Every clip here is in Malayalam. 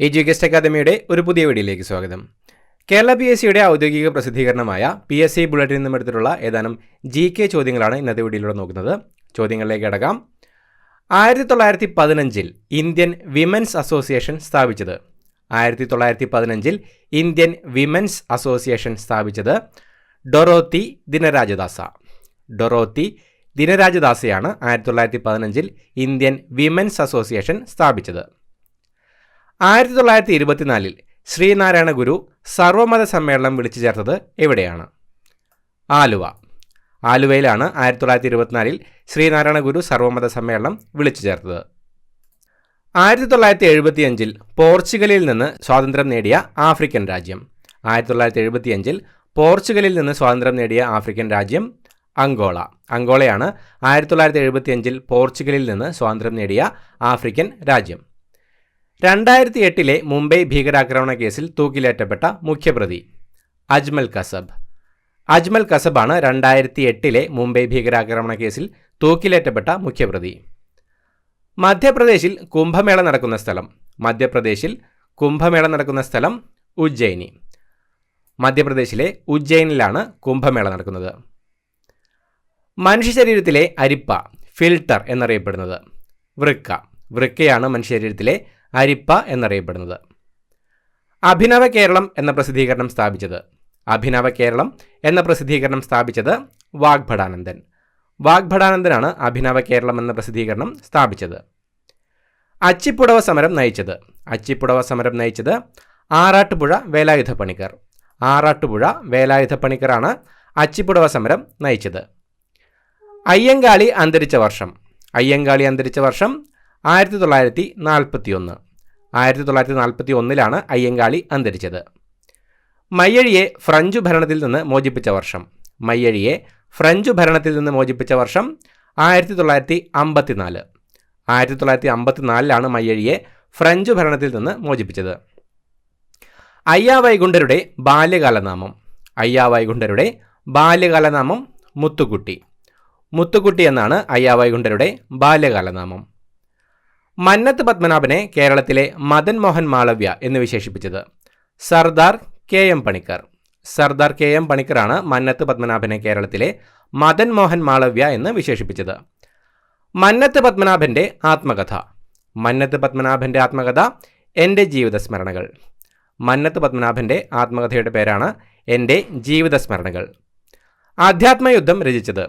എഡ്യൂക്കേസ്റ്റ് അക്കാദമിയുടെ ഒരു പുതിയ വീഡിയോയിലേക്ക് സ്വാഗതം. കേരള PSCയുടെ ഔദ്യോഗിക പ്രസിദ്ധീകരണമായ PSC ബുള്ളറ്റിൽ നിന്നും എടുത്തിട്ടുള്ള ഏതാനും GK ചോദ്യങ്ങളാണ് ഇന്നത്തെ വീഡിയോയിലൂടെ നോക്കുന്നത്. ചോദ്യങ്ങളിലേക്ക് കടക്കാം. 1915 ഇന്ത്യൻ വിമൻസ് അസോസിയേഷൻ സ്ഥാപിച്ചത്. 1915 ഇന്ത്യൻ വിമൻസ് അസോസിയേഷൻ സ്ഥാപിച്ചത് ഡൊറോത്തി ദിനരാജദാസ. ഡൊറോത്തി ദിനരാജദാസയാണ് 1915 ഇന്ത്യൻ വിമൻസ് അസോസിയേഷൻ സ്ഥാപിച്ചത്. 1924 ശ്രീനാരായണ ഗുരു സർവമത സമ്മേളനം വിളിച്ചു ചേർത്തത് എവിടെയാണ്? ആലുവ. ആലുവയിലാണ് 1924 ശ്രീനാരായണ ഗുരു സർവമത സമ്മേളനം വിളിച്ചു ചേർത്തത്. 1975 പോർച്ചുഗലിൽ നിന്ന് സ്വാതന്ത്ര്യം നേടിയ ആഫ്രിക്കൻ രാജ്യം. 1975 പോർച്ചുഗലിൽ നിന്ന് സ്വാതന്ത്ര്യം നേടിയ ആഫ്രിക്കൻ രാജ്യം അങ്കോള. അങ്കോളയാണ് 1975 പോർച്ചുഗലിൽ നിന്ന് സ്വാതന്ത്ര്യം നേടിയ ആഫ്രിക്കൻ രാജ്യം. 2008 മുംബൈ ഭീകരാക്രമണ കേസിൽ തൂക്കിലേറ്റപ്പെട്ട മുഖ്യപ്രതി അജ്മൽ കസബ്. അജ്മൽ കസബാണ് 2008 മുംബൈ ഭീകരാക്രമണ കേസിൽ തൂക്കിലേറ്റപ്പെട്ട മുഖ്യപ്രതി. മധ്യപ്രദേശിൽ കുംഭമേള നടക്കുന്ന സ്ഥലം. മധ്യപ്രദേശിൽ കുംഭമേള നടക്കുന്ന സ്ഥലം ഉജ്ജയിനി. മധ്യപ്രദേശിലെ ഉജ്ജയിനിലാണ് കുംഭമേള നടക്കുന്നത്. മനുഷ്യ ശരീരത്തിലെ അരിപ്പ, ഫിൽട്ടർ എന്നറിയപ്പെടുന്നത് വൃക്ക. വൃക്കയാണ് മനുഷ്യ ശരീരത്തിലെ അരിപ്പ എന്നറിയപ്പെടുന്നത്. അഭിനവ കേരളം എന്ന പ്രസിദ്ധീകരണം സ്ഥാപിച്ചത്. അഭിനവ കേരളം എന്ന പ്രസിദ്ധീകരണം സ്ഥാപിച്ചത് വാഗ്ഭടാനന്ദൻ. വാഗ്ഭടാനന്ദനാണ് അഭിനവ കേരളം എന്ന പ്രസിദ്ധീകരണം സ്ഥാപിച്ചത്. അച്ചിപ്പുടവ സമരം നയിച്ചത്. അച്ചിപ്പുടവ സമരം നയിച്ചത് ആറാട്ടുപുഴ വേലായുധ പണിക്കർ. ആറാട്ടുപുഴ വേലായുധ പണിക്കറാണ് അച്ചിപ്പുടവ സമരം നയിച്ചത്. അയ്യങ്കാളി അന്തരിച്ച വർഷം. അയ്യങ്കാളി അന്തരിച്ച വർഷം 1941. 1941 അയ്യങ്കാളി അന്തരിച്ചത്. മയ്യഴിയെ ഫ്രഞ്ച് ഭരണത്തിൽ നിന്ന് മോചിപ്പിച്ച വർഷം. മയ്യഴിയെ ഫ്രഞ്ച് ഭരണത്തിൽ നിന്ന് മോചിപ്പിച്ച വർഷം 1954. 1954 മയ്യഴിയെ ഫ്രഞ്ച് ഭരണത്തിൽ നിന്ന് മോചിപ്പിച്ചത്. അയ്യാവൈകുണ്ഠരുടെ ബാല്യകാലനാമം. അയ്യാവൈകുണ്ഠരുടെ ബാല്യകാലനാമം മുത്തുക്കുട്ടി. മുത്തുക്കുട്ടി എന്നാണ് അയ്യാവൈകുണ്ഠരുടെ ബാല്യകാലനാമം. മന്നത്ത് പത്മനാഭനെ കേരളത്തിലെ മദൻ മോഹൻ മാളവ്യ എന്ന് വിശേഷിപ്പിച്ചത് സർദാർ KM പണിക്കർ. സർദാർ KM പണിക്കറാണ് മന്നത്ത് പത്മനാഭനെ കേരളത്തിലെ മദൻ മോഹൻ മാളവ്യ എന്ന് വിശേഷിപ്പിച്ചത്. മന്നത്ത് പത്മനാഭൻ്റെ ആത്മകഥ. മന്നത്ത് പത്മനാഭൻ്റെ ആത്മകഥ എൻ്റെ ജീവിതസ്മരണകൾ. മന്നത്ത് പത്മനാഭൻ്റെ ആത്മകഥയുടെ പേരാണ് എൻ്റെ ജീവിതസ്മരണകൾ. ആധ്യാത്മയുദ്ധം രചിച്ചത്.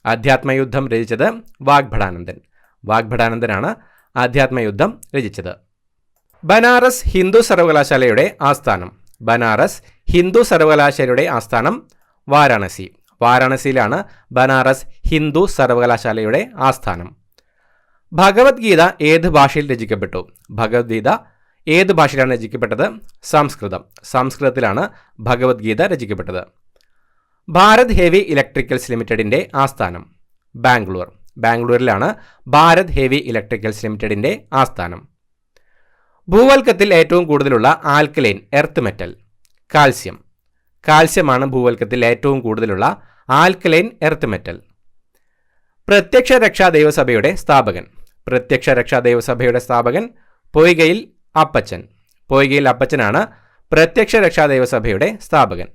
ആധ്യാത്മയുദ്ധം രചിച്ചത് വാഗ്ഭടാനന്ദൻ. വാഗ്ഭടാനന്ദനാണ് ആധ്യാത്മയുദ്ധം രചിച്ചത്. ബനാറസ് ഹിന്ദു സർവകലാശാലയുടെ ആസ്ഥാനം. ബനാറസ് ഹിന്ദു സർവകലാശാലയുടെ ആസ്ഥാനം വാരാണസി. വാരാണസിയിലാണ് ബനാറസ് ഹിന്ദു സർവകലാശാലയുടെ ആസ്ഥാനം. ഭഗവത്ഗീത ഏത് ഭാഷയിൽ രചിക്കപ്പെട്ടു? ഭഗവത്ഗീത ഏത് ഭാഷയിലാണ് രചിക്കപ്പെട്ടത്? സംസ്കൃതം. സംസ്കൃതത്തിലാണ് ഭഗവത്ഗീത രചിക്കപ്പെട്ടത്. ഭാരത് ഹെവി ഇലക്ട്രിക്കൽസ് ലിമിറ്റഡിൻ്റെ ആസ്ഥാനം ബാംഗ്ലൂർ. ബാംഗ്ലൂരിലാണ് ഭാരത് ഹെവി ഇലക്ട്രിക്കൽസ് ലിമിറ്റഡിൻ്റെ ആസ്ഥാനം. ഭൂവൽക്കത്തിൽ ഏറ്റവും കൂടുതലുള്ള ആൽക്കലൈൻ എർത്ത് മെറ്റൽ കാൽസ്യം. കാൽസ്യമാണ് ഭൂവൽക്കത്തിൽ ഏറ്റവും കൂടുതലുള്ള ആൽക്കലൈൻ എർത്ത് മെറ്റൽ. പ്രത്യക്ഷ രക്ഷാ ദൈവസഭയുടെ സ്ഥാപകൻ. പ്രത്യക്ഷ രക്ഷാ ദൈവസഭയുടെ സ്ഥാപകൻ പൊയ്കയിൽ അപ്പച്ചൻ. പൊയ്കയിൽ അപ്പച്ചനാണ് പ്രത്യക്ഷ രക്ഷാ ദൈവസഭയുടെ സ്ഥാപകൻ.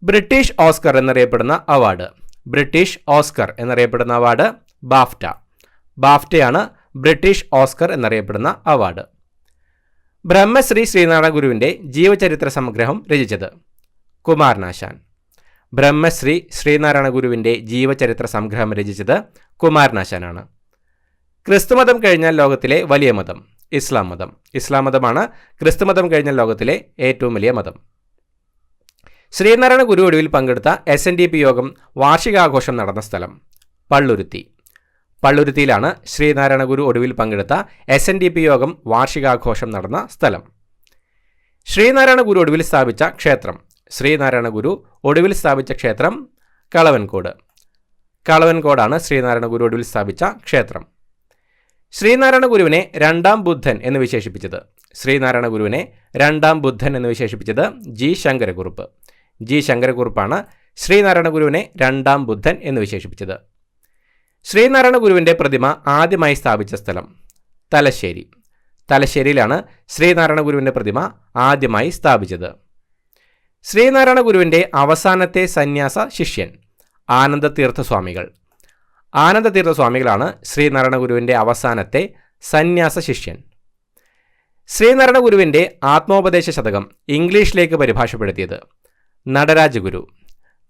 ബ്രിട്ടീഷ് ഓസ്കർ എന്നറിയപ്പെടുന്ന അവാർഡ്. ബ്രിട്ടീഷ് ഓസ്കർ എന്നറിയപ്പെടുന്ന അവാർഡ് ബാഫ്റ്റ. ബാഫ്റ്റയാണ് ബ്രിട്ടീഷ് ഓസ്കർ എന്നറിയപ്പെടുന്ന അവാർഡ്. ബ്രഹ്മശ്രീ ശ്രീനാരായണ ഗുരുവിൻ്റെ ജീവചരിത്ര സംഗ്രഹം രചിച്ചത് കുമാരനാശാൻ. ബ്രഹ്മശ്രീ ശ്രീനാരായണ ഗുരുവിൻ്റെ ജീവചരിത്ര സംഗ്രഹം രചിച്ചത് കുമാരനാശാനാണ്. ക്രിസ്തുമതം കഴിഞ്ഞാൽ ലോകത്തിലെ വലിയ മതം ഇസ്ലാം മതം. ഇസ്ലാം മതമാണ് ക്രിസ്തുമതം കഴിഞ്ഞാൽ ലോകത്തിലെ ഏറ്റവും വലിയ മതം. ശ്രീനാരായണ ഗുരു ഒടുവിൽ പങ്കെടുത്ത SNDP യോഗം വാർഷികാഘോഷം നടന്ന സ്ഥലം പള്ളുരുത്തി. പള്ളുരുത്തിയിലാണ് ശ്രീനാരായണ ഗുരു ഒടുവിൽ പങ്കെടുത്ത SNDP യോഗം വാർഷികാഘോഷം നടന്ന സ്ഥലം. ശ്രീനാരായണ ഗുരു ഒടുവിൽ സ്ഥാപിച്ച ക്ഷേത്രം. ശ്രീനാരായണ ഗുരു ഒടുവിൽ സ്ഥാപിച്ച ക്ഷേത്രം കളവൻകോട്. കളവൻകോടാണ് ശ്രീനാരായണ ഗുരു ഒടുവിൽ സ്ഥാപിച്ച ക്ഷേത്രം. ശ്രീനാരായണ ഗുരുവിനെ രണ്ടാം ബുദ്ധൻ എന്ന് വിശേഷിപ്പിച്ചത്. ശ്രീനാരായണ ഗുരുവിനെ രണ്ടാം ബുദ്ധൻ എന്ന് വിശേഷിപ്പിച്ചത് G. ശങ്കരക്കുറുപ്പ്. G. ശങ്കരക്കുറുപ്പാണ് ശ്രീനാരായണ ഗുരുവിനെ രണ്ടാം ബുദ്ധൻ എന്ന് വിശേഷിപ്പിച്ചത്. ശ്രീനാരായണ ഗുരുവിൻ്റെ പ്രതിമ ആദ്യമായി സ്ഥാപിച്ച സ്ഥലം തലശ്ശേരി. തലശ്ശേരിയിലാണ് ശ്രീനാരായണ ഗുരുവിൻ്റെ പ്രതിമ ആദ്യമായി സ്ഥാപിച്ചത്. ശ്രീനാരായണ ഗുരുവിൻ്റെ അവസാനത്തെ സന്യാസ ശിഷ്യൻ ആനന്ദതീർത്ഥസ്വാമികൾ. ആനന്ദതീർത്ഥസ്വാമികളാണ് ശ്രീനാരായണ ഗുരുവിൻ്റെ അവസാനത്തെ സന്യാസ ശിഷ്യൻ. ശ്രീനാരായണ ഗുരുവിൻ്റെ ആത്മോപദേശ ശതകം ഇംഗ്ലീഷിലേക്ക് പരിഭാഷപ്പെടുത്തിയത് നടരാജഗുരു.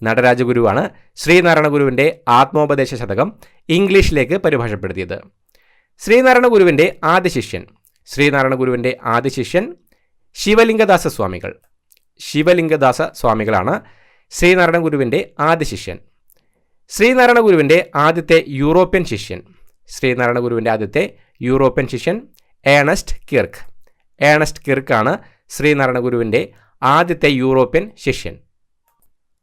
നടരാജഗുരുവാണ് ശ്രീനാരായണ ഗുരുവിൻ്റെ ആത്മോപദേശ ശതകം ഇംഗ്ലീഷിലേക്ക് പരിഭാഷപ്പെടുത്തിയത്. ശ്രീനാരായണ ഗുരുവിൻ്റെ ആദ്യ ശിഷ്യൻ ശിവലിംഗദാസ സ്വാമികൾ. ശിവലിംഗദാസ സ്വാമികളാണ് ശ്രീനാരായണ ഗുരുവിൻ്റെ ആദ്യ ശിഷ്യൻ. ശ്രീനാരായണ ഗുരുവിൻ്റെ ആദ്യത്തെ യൂറോപ്യൻ ശിഷ്യൻ ഏണസ്റ്റ് കിർക്ക്. ഏണസ്റ്റ് കിർക്കാണ് ശ്രീനാരായണ ഗുരുവിൻ്റെ ആദ്യത്തെ യൂറോപ്യൻ ശിഷ്യൻ.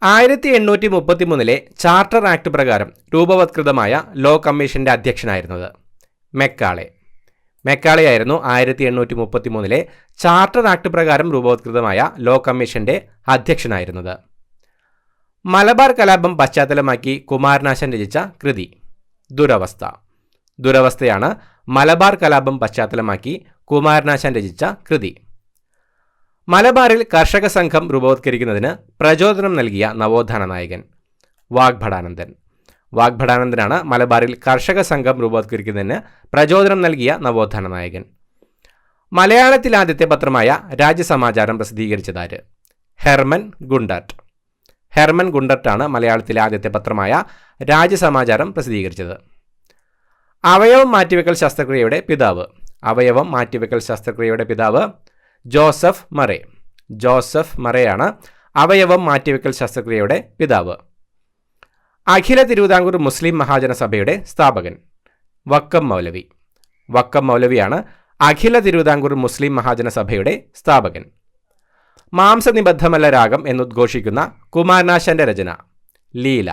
1833 ചാർട്ടർ ആക്ട് പ്രകാരം രൂപവത്കൃതമായ ലോ കമ്മീഷന്റെ അധ്യക്ഷനായിരുന്നത് മെക്കാളെ. മെക്കാളെയായിരുന്നു 1833 ചാർട്ടർ ആക്ട് പ്രകാരം രൂപവത്കൃതമായ ലോ കമ്മീഷന്റെ അധ്യക്ഷനായിരുന്നത്. മലബാർ കലാപം പശ്ചാത്തലമാക്കി കുമാരനാശാൻ രചിച്ച കൃതി ദുരവസ്ഥ. ദുരവസ്ഥയാണ് മലബാർ കലാപം പശ്ചാത്തലമാക്കി കുമാരനാശാൻ രചിച്ച കൃതി. മലബാറിൽ കർഷക സംഘം രൂപവത്കരിക്കുന്നതിന് പ്രചോദനം നൽകിയ നവോത്ഥാന നായകൻ വാഗ്ഭടാനന്ദൻ. വാഗ്ഭടാനന്ദനാണ് മലബാറിൽ കർഷക സംഘം രൂപവത്കരിക്കുന്നതിന് പ്രചോദനം നൽകിയ നവോത്ഥാന നായകൻ. മലയാളത്തിൽ ആദ്യത്തെ പത്രമായ രാജ്യസമാചാരം പ്രസിദ്ധീകരിച്ചതാര്? Hermann Gundert. ഹെർമൻ ഗുണ്ടർട്ടാണ് മലയാളത്തിലെ ആദ്യത്തെ പത്രമായ രാജ്യസമാചാരം പ്രസിദ്ധീകരിച്ചത്. അവയവം മാറ്റിവെക്കൽ ശസ്ത്രക്രിയയുടെ പിതാവ്. അവയവം മാറ്റിവെക്കൽ ശസ്ത്രക്രിയയുടെ പിതാവ് ജോസഫ് മറേ. ജോസഫ് മറേയാണ് അവയവം മാറ്റിവെക്കൽ ശസ്ത്രക്രിയയുടെ പിതാവ്. അഖില തിരുവിതാംകൂർ മുസ്ലിം മഹാജനസഭയുടെ സ്ഥാപകൻ വക്കം മൗലവി. വക്കം മൗലവിയാണ് അഖില തിരുവിതാംകൂർ മുസ്ലിം മഹാജനസഭയുടെ സ്ഥാപകൻ. മാംസനിബദ്ധമല്ല രാഗം എന്നുദ്ഘോഷിക്കുന്ന കുമാരനാശാന്റെ രചന ലീല.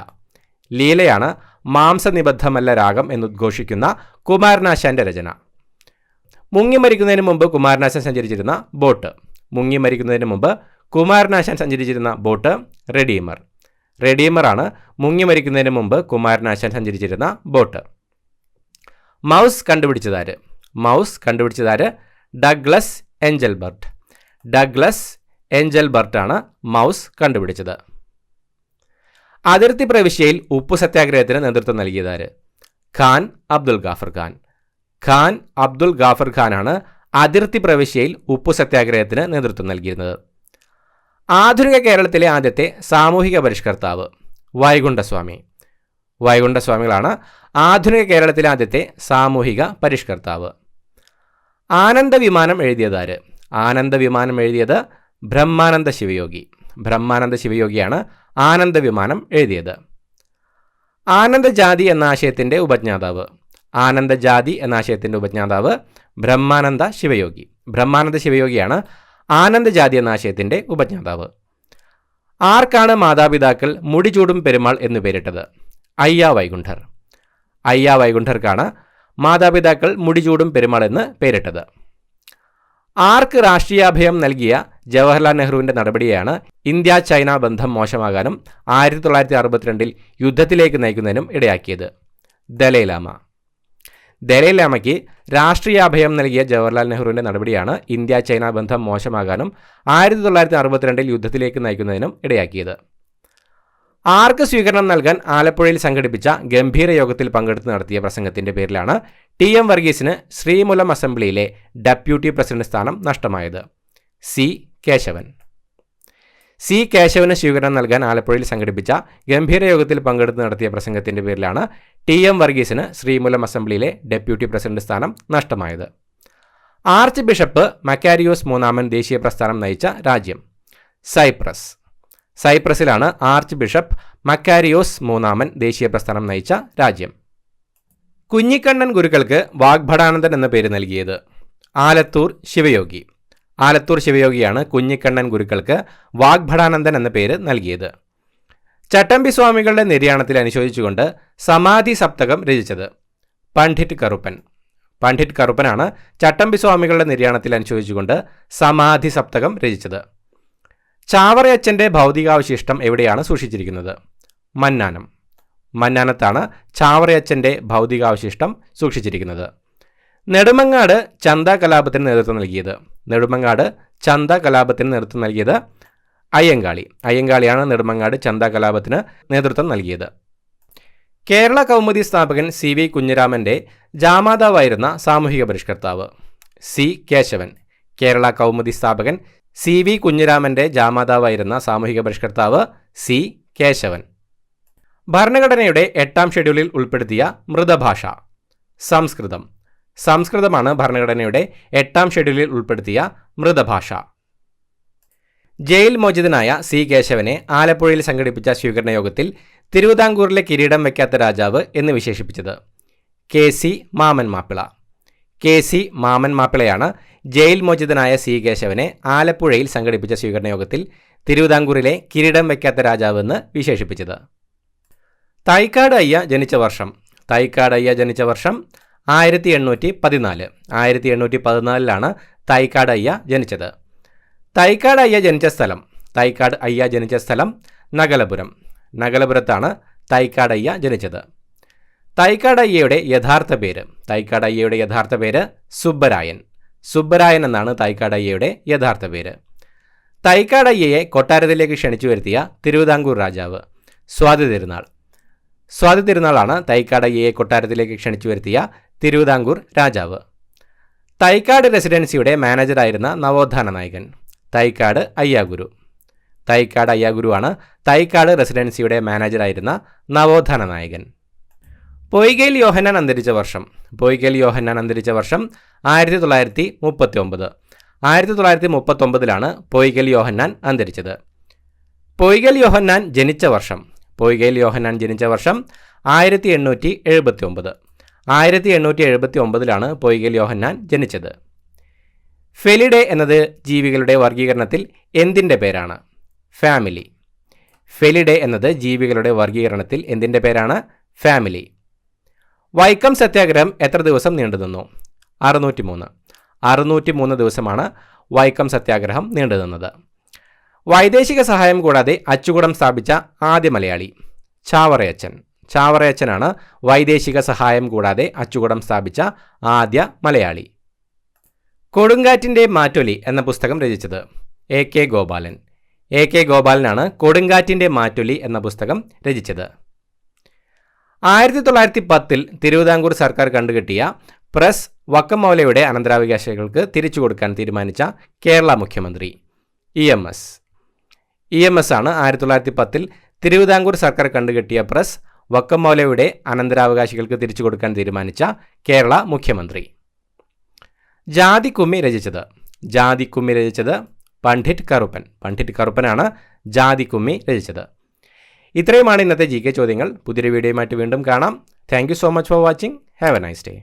ലീലയാണ് മാംസനിബദ്ധമല്ല രാഗം എന്നുദ്ഘോഷിക്കുന്ന കുമാരനാശാന്റെ രചന. മുങ്ങിമരിക്കുന്നതിന് മുമ്പ് കുമാരനാശാൻ സഞ്ചരിച്ചിരുന്ന ബോട്ട്. മുങ്ങിമരിക്കുന്നതിന് മുമ്പ് കുമാരനാശാൻ സഞ്ചരിച്ചിരുന്ന ബോട്ട് റെഡീമർ. റെഡീമറാണ് മുങ്ങിമരിക്കുന്നതിന് മുമ്പ് കുമാരനാശാൻ സഞ്ചരിച്ചിരുന്ന ബോട്ട്. മൗസ് കണ്ടുപിടിച്ചതാര്? മൗസ് കണ്ടുപിടിച്ചതാര്? Douglas Engelbart. ഡഗ്ലസ് എഞ്ചൽബർട്ടാണ് മൗസ് കണ്ടുപിടിച്ചത്. അതിർത്തി പ്രവിശ്യയിൽ ഉപ്പു സത്യാഗ്രഹത്തിന് നേതൃത്വം നൽകിയതാര്? ഖാൻ അബ്ദുൽ ഗാഫർ ഖാൻ. ഖാൻ അബ്ദുൽ ഗാഫർ ഖാനാണ് അതിർത്തി പ്രവിശ്യയിൽ ഉപ്പു സത്യാഗ്രഹത്തിന് നേതൃത്വം നൽകിയിരുന്നത്. ആധുനിക കേരളത്തിലെ ആദ്യത്തെ സാമൂഹിക പരിഷ്കർത്താവ് വൈകുണ്ഠസ്വാമി. വൈകുണ്ഠസ്വാമികളാണ് ആധുനിക കേരളത്തിലെ ആദ്യത്തെ സാമൂഹിക പരിഷ്കർത്താവ്. ആനന്ദവിമാനം എഴുതിയതാര്? ആനന്ദവിമാനം എഴുതിയത് ബ്രഹ്മാനന്ദ ശിവയോഗി. ബ്രഹ്മാനന്ദ ശിവയോഗിയാണ് ആനന്ദവിമാനം എഴുതിയത്. ആനന്ദജാതി എന്ന ആശയത്തിൻ്റെ ഉപജ്ഞാതാവ്. ആനന്ദജാതി എന്ന ആശയത്തിൻ്റെ ഉപജ്ഞാതാവ് ബ്രഹ്മാനന്ദ ശിവയോഗി. ബ്രഹ്മാനന്ദ ശിവയോഗിയാണ് ആനന്ദജാതി എന്ന ആശയത്തിൻ്റെ ഉപജ്ഞാതാവ്. ആർക്കാണ് മാതാപിതാക്കൾ മുടിചൂടും പെരുമാൾ എന്നു പേരിട്ടത്? അയ്യാ വൈകുണ്ഠർ. അയ്യാ വൈകുണ്ഠർക്കാണ് മാതാപിതാക്കൾ മുടിചൂടും പെരുമാൾ എന്ന് പേരിട്ടത്. ആർക്ക് രാഷ്ട്രീയാഭയം നൽകിയ ജവഹർലാൽ നെഹ്റുവിൻ്റെ നടപടിയാണ് ഇന്ത്യ ചൈന ബന്ധം മോശമാകാനും 1962 യുദ്ധത്തിലേക്ക് നയിക്കുന്നതിനും ഇടയാക്കിയത്? ദലൈലാമ. ദലൈലാമയ്ക്ക് രാഷ്ട്രീയാഭയം നൽകിയ ജവഹർലാൽ നെഹ്റുവിൻ്റെ നടപടിയാണ് ഇന്ത്യ ചൈന ബന്ധം മോശമാകാനും 1962 യുദ്ധത്തിലേക്ക് നയിക്കുന്നതിനും ഇടയാക്കിയത്. ആർക്ക് സ്വീകരണം നൽകാൻ ആലപ്പുഴയിൽ സംഘടിപ്പിച്ച ഗംഭീര യോഗത്തിൽ പങ്കെടുത്ത് നടത്തിയ പ്രസംഗത്തിൻ്റെ പേരിലാണ് TM വർഗീസിന് ശ്രീമൂലം അസംബ്ലിയിലെ ഡെപ്യൂട്ടി പ്രസിഡന്റ് സ്ഥാനം നഷ്ടമായത്? സി കേശവൻ. സി കേശവന് സ്വീകരണം നൽകാൻ ആലപ്പുഴയിൽ സംഘടിപ്പിച്ച ഗംഭീര യോഗത്തിൽ പങ്കെടുത്ത് നടത്തിയ പ്രസംഗത്തിൻ്റെ പേരിലാണ് TM വർഗീസിന് ശ്രീമൂലം അസംബ്ലിയിലെ ഡെപ്യൂട്ടി പ്രസിഡന്റ് സ്ഥാനം നഷ്ടമായത്. ആർച്ച് ബിഷപ്പ് മക്കാരിയോസ് മൂന്നാമൻ ദേശീയ പ്രസ്ഥാനം നയിച്ച രാജ്യം? സൈപ്രസ്. സൈപ്രസിലാണ് ആർച്ച് ബിഷപ്പ് മക്കാരിയോസ് മൂന്നാമൻ ദേശീയ പ്രസ്ഥാനം നയിച്ച രാജ്യം. കുഞ്ഞിക്കണ്ണൻ ഗുരുക്കൾക്ക് വാഗ്ഭടാനന്ദൻ എന്ന പേര് നൽകിയത്? ആലത്തൂർ ശിവയോഗി. ആലത്തൂർ ശിവയോഗിയാണ് കുഞ്ഞിക്കണ്ണൻ ഗുരുക്കൾക്ക് വാഗ്ഭടാനന്ദൻ എന്ന പേര് നൽകിയത്. ചട്ടമ്പി സ്വാമികളുടെ നിര്യാണത്തിൽ അനുശോചിച്ചുകൊണ്ട് സമാധി സപ്തകം രചിച്ചത്? പണ്ഡിറ്റ് കറുപ്പൻ. പണ്ഡിറ്റ് കറുപ്പനാണ് ചട്ടമ്പി സ്വാമികളുടെ നിര്യാണത്തിൽ അനുശോചിച്ചുകൊണ്ട് സമാധി സപ്തകം രചിച്ചത്. ചാവറയച്ചൻ്റെ ഭൗതികാവശിഷ്ടം എവിടെയാണ് സൂക്ഷിച്ചിരിക്കുന്നത്? മന്നാനം. മന്നാനത്താണ് ചാവറയച്ചൻ്റെ ഭൗതികാവശിഷ്ടം സൂക്ഷിച്ചിരിക്കുന്നത്. നെടുമങ്ങാട് ചന്ത കലാപത്തിന് നേതൃത്വം നൽകിയത്. നെടുമങ്ങാട് ചന്ത കലാപത്തിന് നേതൃത്വം നൽകിയത് അയ്യങ്കാളി. അയ്യങ്കാളിയാണ് നെടുമങ്ങാട് ചന്ത കലാപത്തിന് നേതൃത്വം നൽകിയത്. കേരള കൗമുദി സ്ഥാപകൻ CV കുഞ്ഞിരാമൻ്റെ ജാമാതാവായിരുന്ന സാമൂഹിക പരിഷ്കർത്താവ്. C. കേശവൻ. കേരള കൗമുദി സ്ഥാപകൻ CV കുഞ്ഞിരാമൻ്റെ ജാമാതാവായിരുന്ന സാമൂഹിക പരിഷ്കർത്താവ് C. കേശവൻ. ഭരണഘടനയുടെ 8ാം ഷെഡ്യൂളിൽ ഉൾപ്പെടുത്തിയ മൃതഭാഷ. സംസ്കൃതം. സംസ്കൃതമാണ് ഭരണഘടനയുടെ 8ാം ഷെഡ്യൂളിൽ ഉൾപ്പെടുത്തിയ മൃതഭാഷ. Jail മോചിതനായ C. കേശവനെ ആലപ്പുഴയിൽ സംഘടിപ്പിച്ച സ്വീകരണ യോഗത്തിൽ തിരുവിതാംകൂറിലെ കിരീടം വയ്ക്കാത്ത രാജാവ് എന്ന് വിശേഷിപ്പിച്ചത് KC മാമൻ മാപ്പിള. KC മാമൻ മാപ്പിളയാണ് ജയിൽ മോചിതനായ C. കേശവനെ ആലപ്പുഴയിൽ സംഘടിപ്പിച്ച സ്വീകരണ യോഗത്തിൽ തിരുവിതാംകൂറിലെ കിരീടം വയ്ക്കാത്ത രാജാവ് എന്ന് വിശേഷിപ്പിച്ചത്. തൈക്കാട് അയ്യ ജനിച്ച വർഷം. തൈക്കാട് അയ്യ ജനിച്ച വർഷം 1814. 1814 തൈക്കാട് അയ്യ ജനിച്ചത്. തൈക്കാട് അയ്യ ജനിച്ച സ്ഥലം. തൈക്കാട് അയ്യ ജനിച്ച സ്ഥലം നഗലപുരം. നഗലപുരത്താണ് തൈക്കാട് അയ്യ ജനിച്ചത്. തൈക്കാട് അയ്യയുടെ യഥാർത്ഥ പേര്. തൈക്കാട് അയ്യയുടെ യഥാർത്ഥ പേര് സുബ്ബരായൻ. സുബ്ബരായൻ എന്നാണ് തൈക്കാട് അയ്യയുടെ യഥാർത്ഥ പേര്. തൈക്കാട് അയ്യയെ കൊട്ടാരത്തിലേക്ക് ക്ഷണിച്ചു വരുത്തിയ തിരുവിതാംകൂർ രാജാവ് സ്വാതി തിരുനാൾ. സ്വാതി തിരുനാളാണ് തൈക്കാട് അയ്യയെ കൊട്ടാരത്തിലേക്ക് ക്ഷണിച്ചു വരുത്തിയ തിരുവിതാംകൂർ രാജാവ്. തൈക്കാട് റെസിഡൻസിയുടെ മാനേജറായിരുന്ന നവോത്ഥാന നായകൻ തൈക്കാട് അയ്യാഗുരു. തൈക്കാട് അയ്യാഗുരുവാണ് തൈക്കാട് റെസിഡൻസിയുടെ മാനേജറായിരുന്ന നവോത്ഥാന നായകൻ. പൊയ്കയിൽ യോഹന്നാൻ അന്തരിച്ച വർഷം. പൊയ്കയിൽ യോഹന്നാൻ അന്തരിച്ച വർഷം 1939. 1939 പൊയ്കയിൽ യോഹന്നാൻ അന്തരിച്ചത്. പൊയ്കയിൽ യോഹന്നാൻ ജനിച്ച വർഷം. പൊയ്കയിൽ യോഹന്നാൻ ജനിച്ച വർഷം 1879. 1879 പൊയ്കയിൽ യോഹന്നാൻ ജനിച്ചത്. ഫെലിഡെ എന്നത് ജീവികളുടെ വർഗീകരണത്തിൽ എന്തിൻ്റെ പേരാണ്? ഫാമിലി. ഫെലിഡെ എന്നത് ജീവികളുടെ വർഗീകരണത്തിൽ എന്തിൻ്റെ പേരാണ്? ഫാമിലി. വൈക്കം സത്യാഗ്രഹം എത്ര ദിവസം നീണ്ടുനിന്നു? 603. 603 ദിവസമാണ് വൈക്കം സത്യാഗ്രഹം നീണ്ടുനിന്നത്. വൈദേശിക സഹായം കൂടാതെ അച്ചുകൂടം സ്ഥാപിച്ച ആദ്യ മലയാളി ചാവറയച്ചൻ. ചാവറയച്ചനാണ് വൈദേശിക സഹായം കൂടാതെ അച്ചുകൂടം സ്ഥാപിച്ച ആദ്യ മലയാളി. കൊടുങ്കാറ്റിൻ്റെ മാറ്റൊലി എന്ന പുസ്തകം രചിച്ചത് AK ഗോപാലൻ. AK ഗോപാലനാണ് കൊടുങ്കാറ്റിൻ്റെ മാറ്റൊലി എന്ന പുസ്തകം രചിച്ചത്. 1910 തിരുവിതാംകൂർ സർക്കാർ കണ്ടുകെട്ടിയ പ്രസ് വക്കം മൗലയുടെ അനന്തരാവകാശികൾക്ക് തിരിച്ചു കൊടുക്കാൻ തീരുമാനിച്ച കേരള മുഖ്യമന്ത്രി EMS. EMS ആണ് 1910 തിരുവിതാംകൂർ സർക്കാർ കണ്ടുകെട്ടിയ പ്രസ് വക്കം മൗലയുടെ അനന്തരാവകാശികൾക്ക് തിരിച്ചു കൊടുക്കാൻ തീരുമാനിച്ച കേരള മുഖ്യമന്ത്രി. ജാതിക്കുമ്മി രചിച്ചത്. ജാതിക്കുമ്മി രചിച്ചത് പണ്ഡിറ്റ് കറുപ്പൻ. പണ്ഡിറ്റ് കറുപ്പനാണ് ജാതിക്കുമ്മി രചിച്ചത്. ഇത്രയുമാണ് ഇന്നത്തെ GK ചോദ്യങ്ങൾ. പുതിയൊരു വീഡിയോയുമായിട്ട് വീണ്ടും കാണാം. Thank you so much for watching. Have A nice day.